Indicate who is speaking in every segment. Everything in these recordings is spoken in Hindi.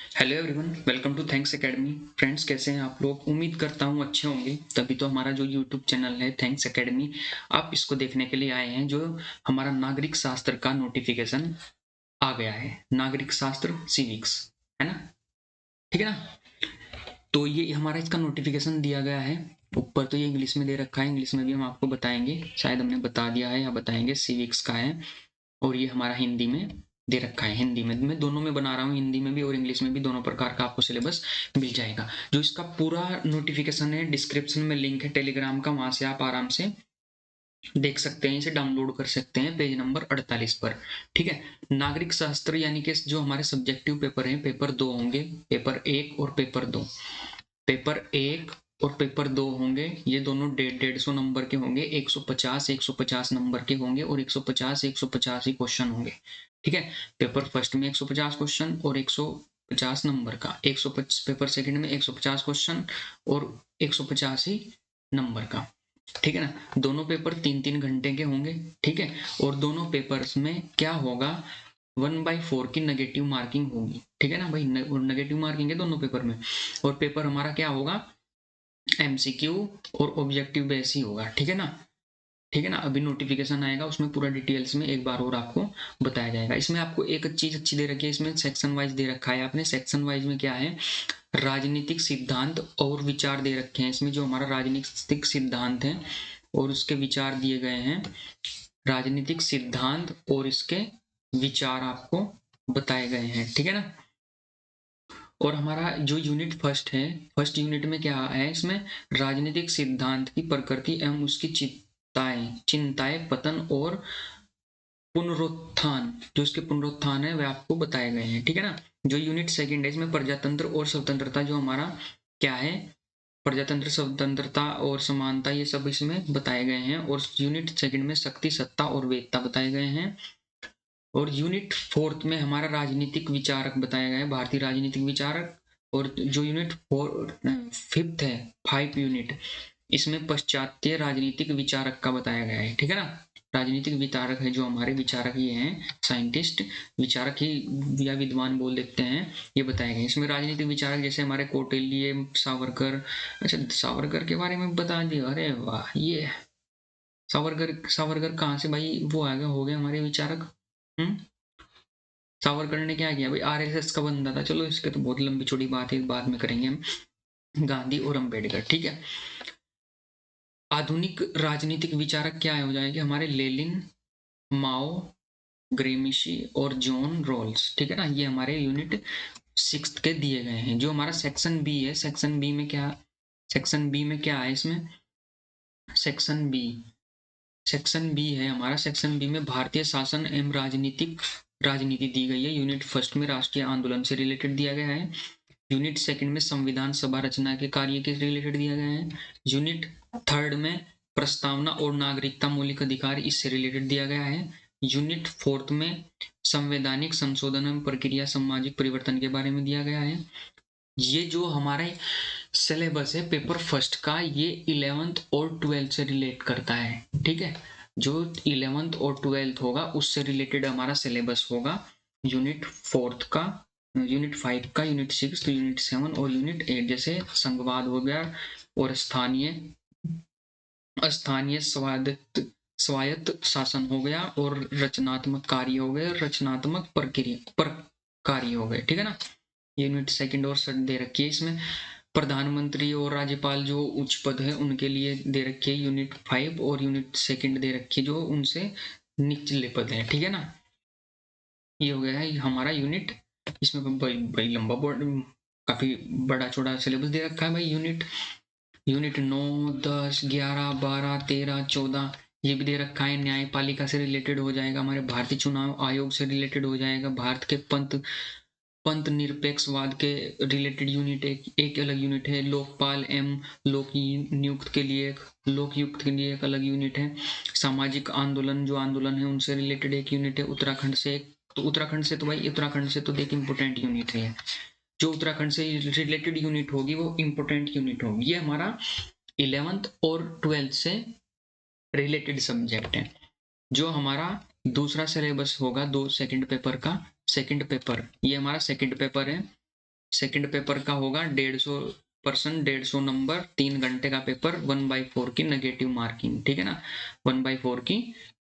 Speaker 1: Hello everyone, welcome to thanks academy. Friends, कैसे हैं आप लोग? उम्मीद करता हूं अच्छे होंगे, तभी तो हमारा जो यूट्यूब चैनल है थैंक्स एकेडमी, आप इसको देखने के लिए आए हैं। जो हमारा नागरिक शास्त्र का नोटिफिकेशन आ गया है, नागरिक शास्त्र सिविक्स, है ना? ठीक है ना? तो ये हमारा इसका नोटिफिकेशन दिया गया है। ऊपर तो ये इंग्लिश में दे रखा है, इंग्लिश में भी हम आपको बताएंगे, शायद हमने बता दिया है या बताएंगे। सिविक्स का है और ये हमारा हिंदी में दे रखा है। हिंदी में मैं दोनों में बना रहा हूँ, हिंदी में भी और इंग्लिश में भी, दोनों प्रकार का आपको सिलेबस मिल जाएगा। जो इसका पूरा नोटिफिकेशन है, डिस्क्रिप्शन में लिंक है टेलीग्राम का, वहां से आप आराम से देख सकते हैं, इसे डाउनलोड कर सकते हैं पेज नंबर 48 पर। ठीक है। नागरिक शास्त्र यानी कि जो हमारे सब्जेक्टिव पेपर हैं, पेपर 2 होंगे, पेपर 1 और पेपर 2। पेपर 1 और पेपर 2 होंगे, ये दोनों 150 नंबर के होंगे, 150 नंबर के होंगे और 150 ही क्वेश्चन होंगे। ठीक है। पेपर फर्स्ट में 150 क्वेश्चन और 150 नंबर का, 150 पेपर सेकंड में 150 क्वेश्चन और 150 ही नंबर का। ठीक है ना? दोनों पेपर 3-3 घंटे के होंगे। ठीक है। और दोनों पेपर्स में क्या होगा, 1/4 की नेगेटिव मार्किंग होगी। ठीक है ना भाई? नेगेटिव मार्किंग है दोनों पेपर में। और पेपर हमारा क्या होगा, एमसीक्यू और ऑब्जेक्टिव बेस ही होगा। ठीक है ना? ठीक है ना? अभी नोटिफिकेशन आएगा, उसमें पूरा डिटेल्स में एक बार और आपको बताया जाएगा। इसमें आपको एक चीज अच्छी दे रखी है, इसमें सेक्शन वाइज दे रखा है आपने। सेक्शन वाइज में क्या है, राजनीतिक सिद्धांत और विचार दे रखे हैं। इसमें जो हमारा राजनीतिक सिद्धांत है और उसके विचार दिए गए हैं, राजनीतिक सिद्धांत और इसके विचार आपको बताए गए हैं। ठीक है ना? और हमारा जो यूनिट फर्स्ट है, फर्स्ट यूनिट में क्या है, इसमें राजनीतिक सिद्धांत की प्रकृति एवं उसकी चिंताएं, पतन और पुनरुत्थान, जो इसके पुनरुत्थान है वे आपको बताए गए हैं। ठीक है ना? जो यूनिट सेकंड है, इसमें प्रजातंत्र और स्वतंत्रता, जो हमारा क्या है, प्रजातंत्र, स्वतंत्रता और समानता, ये सब इसमें बताए गए हैं। और यूनिट सेकंड में शक्ति, सत्ता और वेदता बताए गए हैं। और यूनिट फोर्थ में हमारा राजनीतिक विचारक बताया गया है, भारतीय राजनीतिक विचारक। और जो यूनिट फिफ्थ है, 5 यूनिट, इसमें पश्चात्य राजनीतिक विचारक का बताया गया है। ठीक है ना? राजनीतिक विचारक है जो हमारे विचारक ये हैं, साइंटिस्ट, विचारक ही या विद्वान बोल देते हैं, ये बताए गए। इसमें राजनीतिक विचारक जैसे हमारे कौटिल्य, सावरकर। अच्छा, सावरकर के बारे में बता दिया, अरे वाह! ये सावरकर, सावरकर कहाँ से भाई वो आ गया, हो गए हमारे विचारक। सावरकर ने क्या किया भाई, आरएसएस का बंदा था। चलो इसके तो बहुत लंबी चौड़ी बात है, बाद में करेंगे हम। गांधी और अंबेडकर। ठीक है। आधुनिक राजनीतिक विचारक क्या हो जाएंगे हमारे, लेनिन, माओ, ग्रेमिशी और जॉन रॉल्स। ठीक है ना? ये हमारे यूनिट 6 के दिए गए हैं। जो हमारा सेक्शन बी है, सेक्शन बी में क्या, सेक्शन बी में क्या है, इसमें सेक्शन बी, सेक्शन बी है हमारा। सेक्शन बी में भारतीय शासन एवं राजनीति दी गई है। यूनिट फर्स्ट में राष्ट्रीय आंदोलन से रिलेटेड दिया गया है। यूनिट सेकंड में संविधान सभा रचना के कार्य के रिलेटेड दिया गया है। यूनिट थर्ड में प्रस्तावना और नागरिकता मौलिक अधिकार, इससे रिलेटेड दिया गया है। यूनिट फोर्थ में संवैधानिक संशोधन एवं प्रक्रिया, सामाजिक परिवर्तन के बारे में दिया गया है। ये जो हमारे सिलेबस है पेपर फर्स्ट का, ये 11th और 12th से रिलेट करता है। ठीक है। जो 11th और 12th होगा उससे रिलेटेड हमारा सिलेबस होगा। यूनिट फोर्थ का, यूनिट 5 का, यूनिट 6, यूनिट 7 और यूनिट 8, जैसे संघवाद हो गया और स्थानीय स्थानीय स्वायत्त शासन हो गया और रचनात्मक कार्य हो गए और रचनात्मक प्रक्रिया पर कार्य हो गए। ठीक है ना? यूनिट सेकंड और थर्ड दे रखी है। इसमें प्रधानमंत्री और राज्यपाल जो उच्च पद है उनके लिए दे रखी है यूनिट 5, और यूनिट सेकंड दे रखी है जो उनसे निचले पद है। ठीक है ना? ये हो गया है हमारा यूनिट। इसमें बड़ी लंबा बोर्ड, काफी बड़ा चौड़ा सिलेबस दे रखा है भाई। यूनिट 9, 10, 11, 12, 13, 14 ये भी दे रखा है। न्यायपालिका से रिलेटेड हो जाएगा, हमारे भारतीय चुनाव आयोग से रिलेटेड हो जाएगा, भारत के पंत निरपेक्षवाद के रिलेटेड यूनिट एक अलग यूनिट है। लोकपाल एवं लोकयुक्त के लिए एक अलग यूनिट है। सामाजिक आंदोलन, जो आंदोलन है उनसे रिलेटेड एक यूनिट है। उत्तराखंड से तो उत्तराखंड से तो भाई, उत्तराखंड से तो एक इंपॉर्टेंट यूनिट है। जो उत्तराखंड से रिलेटेड यूनिट होगी वो इंपॉर्टेंट यूनिट होगी। ये हमारा 11th और 12th से रिलेटेड सब्जेक्ट है। जो हमारा दूसरा सिलेबस होगा दो सेकंड पेपर का, सेकंड पेपर, ये हमारा सेकंड पेपर है। सेकंड पेपर का होगा 150% 150 नंबर, 3 घंटे का पेपर, 1/4 की नेगेटिव मार्किंग, ठीक है ना, 1/4 की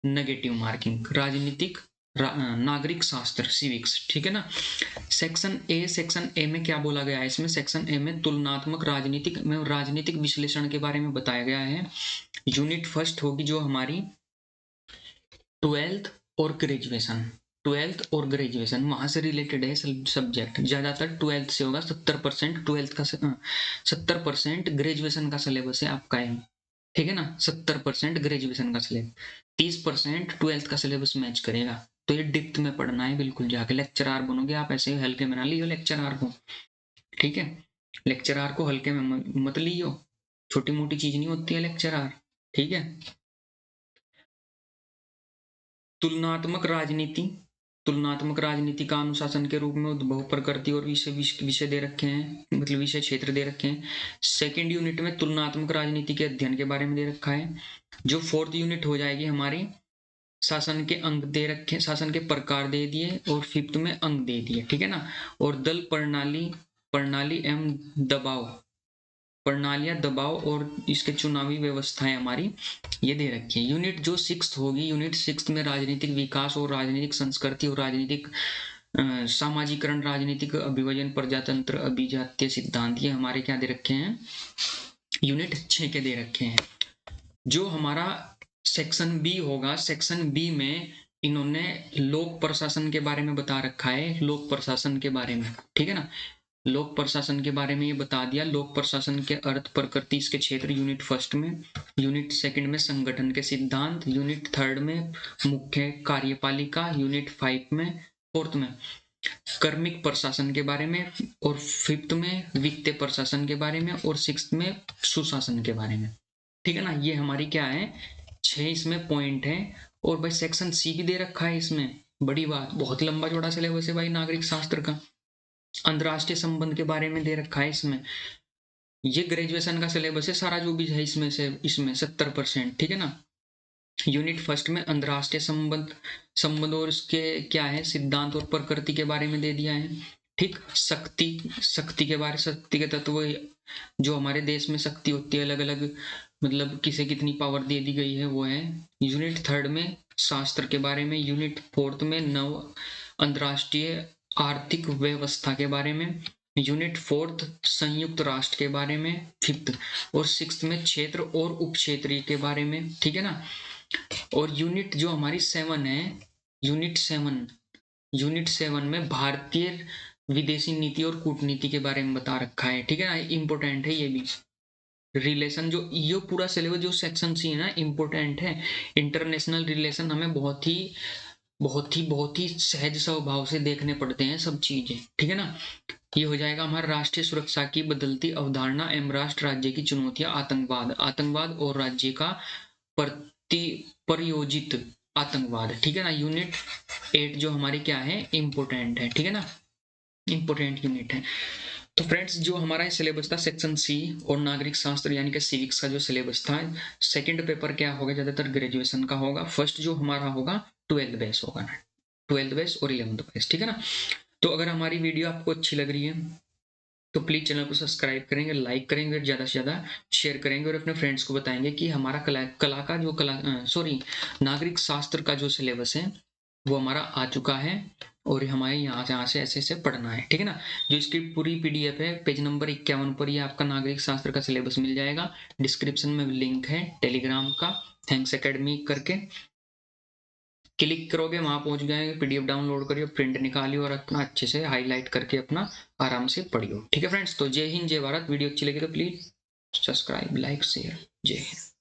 Speaker 1: नेगेटिव मार्किंग। राजनीतिक नागरिक शास्त्र सिविक्स, ठीक है ना। सेक्शन ए में क्या बोला गया है इसमें, सेक्शन ए में तुलनात्मक राजनीतिक विश्लेषण के बारे में बताया गया है। यूनिट फर्स्ट होगी जो हमारी 12th और ग्रेजुएशन, 12th और ग्रेजुएशन वहां से रिलेटेड है सब्जेक्ट, ज्यादातर 12th से होगा। 70% 12th का 70% ग्रेजुएशन का सिलेबस है आपका है, ठीक है ना। 70% ग्रेजुएशन का सिलेबस, 30% 12th का सिलेबस मैच करेगा। तो ये डिप्थ में पढ़ना है बिल्कुल, जाके लेक्चरार बनोगे आप, ऐसे हल्के में ना लियो लेक्चरार को, ठीक है। लेक्चरार को हल्के में मत लियो, छोटी मोटी चीज नहीं होती है लेक्चरार, ठीक है। तुलनात्मक राजनीति का अनुशासन के रूप में उद्भव, प्रकृति और विषय दे रखे हैं, मतलब विषय क्षेत्र दे रखे हैं। सेकंड यूनिट में तुलनात्मक राजनीति के अध्ययन के बारे में दे रखा है। जो फोर्थ यूनिट हो जाएगी हमारी, शासन के अंग दे रखे, शासन के प्रकार दे दिए, और फिफ्थ में अंग दे दिए, ठीक है ना। और दल प्रणाली एवं दबाव, प्रणालियां, दबाव और इसके चुनावी व्यवस्थाएं हमारी ये दे रखी है। यूनिट जो 6th होगी, यूनिट 6th में राजनीतिक विकास और राजनीतिक संस्कृति और राजनीतिक सामाजिकरण, राजनीतिक अभिवजन, प्रजातंत्र, अभिजातीय सिद्धांत, ये हमारे क्या दे रखे हैं, यूनिट 6 के दे रखे हैं। जो हमारा सेक्शन बी होगा, सेक्शन बी में इन्होंने लोक प्रशासन के बारे में बता रखा है, लोक प्रशासन के बारे में, ठीक है ना। लोक प्रशासन के बारे में ये बता दिया, लोक प्रशासन के अर्थ, प्रकृति, इसके क्षेत्र, यूनिट फर्स्ट में। यूनिट सेकंड में संगठन के सिद्धांत, यूनिट थर्ड में मुख्य कार्यपालिका, यूनिट 5 में, फोर्थ में कर्मिक प्रशासन के बारे में, और फिफ्थ में वित्तीय प्रशासन के बारे में, और 6th में सुशासन के बारे में, ठीक है ना। ये हमारी क्या है, 6 इसमें पॉइंट है। और भाई सेक्शन सी भी दे रखा है इसमें, बड़ी बात, बहुत लंबा चौड़ा सिलेबस है भाई नागरिक शास्त्र का। अंतरराष्ट्रीय संबंध के बारे में दे रखा है इसमें। ये ग्रेजुएशन का सिलेबस है सारा जो भी है इसमें से, इसमें 70%, ठीक है ना। यूनिट फर्स्ट में अंतरराष्ट्रीय संबंध और इसके क्या है सिद्धांत और प्रकृति के बारे में दे दिया है, ठीक। शक्ति के बारे, शक्ति के तत्व, जो हमारे देश में शक्ति होती है अलग अलग, मतलब किसे कितनी पावर दे दी गई है वो है। यूनिट थर्ड में शास्त्र के बारे में, यूनिट फोर्थ में नव अंतरराष्ट्रीय आर्थिक व्यवस्था के बारे में, यूनिट फोर्थ संयुक्त राष्ट्र के बारे में, फिफ्थ और 6th में क्षेत्र और उप क्षेत्रीय के बारे में, ठीक है ना। और यूनिट जो हमारी 7 है, यूनिट 7 में भारतीय विदेशी नीति और कूटनीति के बारे में बता रखा है, ठीक है ना। इंपोर्टेंट है ये भी रिलेशन, जो ये पूरा सिलेबस जो सेक्शन सी है ना, इंपोर्टेंट है। इंटरनेशनल रिलेशन हमें बहुत ही सहज स्वभाव से देखने पड़ते हैं सब चीजें, ठीक है ना। ये हो जाएगा हमारा राष्ट्रीय सुरक्षा की बदलती अवधारणा एवं राष्ट्र राज्य की चुनौतियां, आतंकवाद और राज्य का प्रयोजित आतंकवाद, ठीक है ना। यूनिट 8 जो हमारी क्या है, इंपोर्टेंट है, ठीक है ना, इंपोर्टेंट यूनिट है। तो फ्रेंड्स जो हमारा सिलेबस था सेक्शन सी और नागरिक शास्त्र यानी कि सिविक्स का जो सिलेबस था, सेकंड पेपर क्या होगा, ज्यादातर ग्रेजुएशन का होगा। फर्स्ट जो हमारा होगा 12th बेस होगा ना, 12th बेस और 11th बेस, ठीक है ना। तो अगर हमारी वीडियो आपको अच्छी लग रही है तो प्लीज चैनल को सब्सक्राइब करेंगे, लाइक करेंगे और ज्यादा से ज्यादा शेयर करेंगे, और अपने फ्रेंड्स को बताएंगे कि हमारा नागरिक शास्त्र का जो सिलेबस है वो हमारा आ चुका है, और हमारे यहाँ से ऐसे पढ़ना है, ठीक है ना। जो इसकी पूरी PDF है, पेज नंबर 51 पर ये आपका नागरिक शास्त्र का सिलेबस मिल जाएगा। डिस्क्रिप्शन में लिंक है टेलीग्राम का, थैंक्स एकेडमी करके क्लिक करोगे वहां पहुंच जाएंगे, PDF डाउनलोड करियो, प्रिंट निकालियो और अपना अच्छे से हाईलाइट करके अपना आराम से पढ़ियो, ठीक है फ्रेंड्स। तो जय हिंद, जय भारत। वीडियो अच्छी लगी तो प्लीज सब्सक्राइब, लाइक, शेयर। जय हिंद।